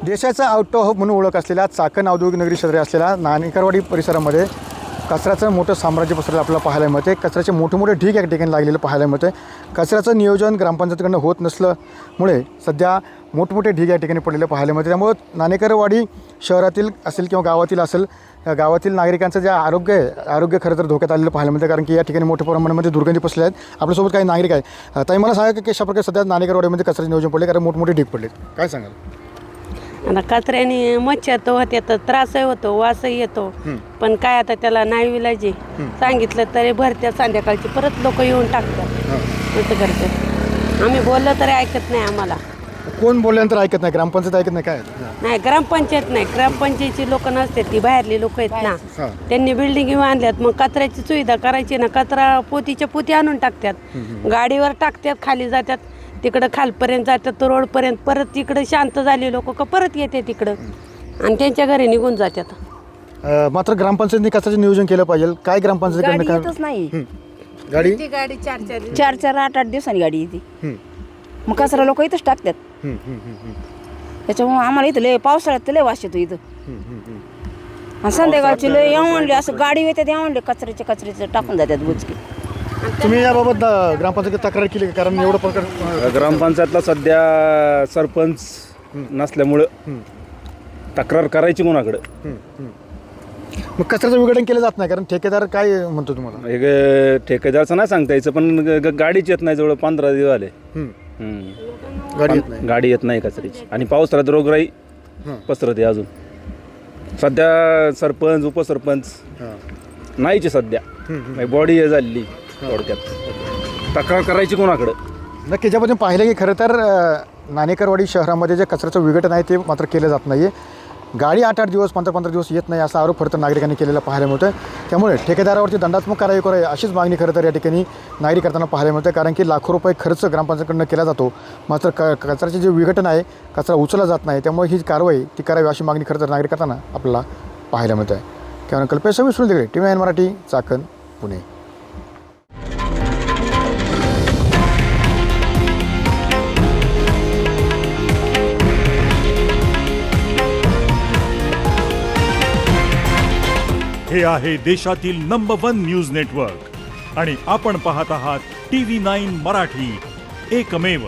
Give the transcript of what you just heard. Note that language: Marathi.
देशाचा आउट ऑफ म्हणून ओळख असलेल्या चाकण औद्योगिक नगरी शेजारी असलेल्या नाणेकरवाडी परिसरामध्ये कचऱ्याचं मोठं साम्राज्य पसरलेलं आपल्याला पाहायला मिळते. कचऱ्याचे मोठे मोठे ढीग या ठिकाणी लागलेलं पाहायला मिळते. कचऱ्याचं नियोजन ग्रामपंचायतीकडनं होत नसल्यामुळे सध्या मोठमोठे ढीग या ठिकाणी पडलेले पाहायला मिळते. त्यामुळे नाणेकरवाडी शहरातील असेल किंवा गावातील असेल, गावातील नागरिकांचं जे आरोग्य खरं तर धोक्यात आलेलं पाहायला मिळतं, कारण की या ठिकाणी मोठ्या प्रमाणामध्ये दुर्गंधी पसरले आहेत. आपल्यासोबत काही नागरिक आहेत. ताई, मला सांगा की अशा प्रकारे सध्या नाणेकरवाडीमध्ये कचऱ्याचे नियोजन पडले, कारण मोठमोठे ढीग पडले, काय सांगाल? आता कचऱ्याने मच्छर तर होते, तर त्रासही होतो, वासही येतो. पण काय आता त्याला नाही विलाजी सांगितलं तरी भरत्या संध्याकाळची परत लोक येऊन टाकतात. असं करतात. आम्ही बोललं तरी ऐकत नाही आम्हाला. कोण बोलल्यानंतर ऐकत नाही? ग्रामपंचायत ऐकत नाही काय? नाही, ग्रामपंचायत नाही. ग्रामपंचायतची लोक नसतात, ती बाहेरली लोक आहेत ना. त्यांनी बिल्डिंग बांधल्यात, मग कचऱ्याची सुविधा करायची ना. कचरा पोतीच्या पोती आणून टाकतात, गाडीवर टाकतात, खाली जातात, तिकडं खालपर्यंत जातात रोडपर्यंत, परत तिकडं शांत झाले लोक का परत येते तिकडं आणि त्यांच्या घरी निघून जातात. मात्र ग्रामपंचायतीने कचऱ्याचं नियोजन केलं पाहिजे. काय ग्रामपंचायतीकडनं गाडी काय? येतच नाही. गाडी ती गाडी 4-4 8-8 दिवसांनी गाडी येते. मग कचरा लोक इथंच टाकतात. त्याच्यामुळे आम्हाला इथं लय पावसाळ्यात लय वास येतो इथं. आणि संध्याकाळची लय येऊन असं गाडी येतात, येऊन कचऱ्याचे टाकून जातात बुचकी. तुम्ही याबाबत ग्रामपंचायतीत तक्रार केली का? कारण एवढं प्रकार ग्रामपंचायतला सध्या सरपंच नसल्यामुळं तक्रार करायची कोणाकडं? मग कचऱ्याचं विघटन केलं जात नाही, कारण ठेकेदार काय म्हणतो तुम्हाला? एक ठेकेदारचं नाही सांगता यायचं, पण गाडीच येत नाही. जवळ 15 दिवस आले. गाडी येत नाही कचऱ्याची. आणि पावसाळ्यात रोगराई पसरते अजून. सध्या सरपंच उपसरपंच नाहीचे सध्या. बॉडी हे झालेली थोडक्यात. तक्रार करायची कोणाकडं? नक्की ज्यामध्ये पाहिलं की खरं तर नाणेकरवाडी शहरामध्ये जे कचऱ्याचं विघटन आहे ते मात्र केलं जात नाही. गाडी 8-8 दिवस 15-15 दिवस येत नाही, असा आरोप खरं तर नागरिकांनी केलेला पाहायला मिळतं. त्यामुळे ठेकेदारावरती दंडात्मक कारवाई करावी अशीच मागणी खरं तर या ठिकाणी नागरिक करताना पाहायला मिळतं. कारण की लाखो रुपये खर्च ग्रामपंचायतीकडनं केला जातो, मात्र कचऱ्याचे जे विघटन आहे, कचरा उचलला जात नाही. त्यामुळे ही कारवाई ती करावी अशी मागणी खरं तर नागरिक करताना आपल्याला पाहायला मिळतं आहे. कारण कल्पेश विसरून तिकडे TV9 मराठी, चाकण, पुणे. हे आहे देशातील नंबर 1 न्यूज नेटवर्क आणि आपण पाहत आहात TV9 मराठी, एकमेव.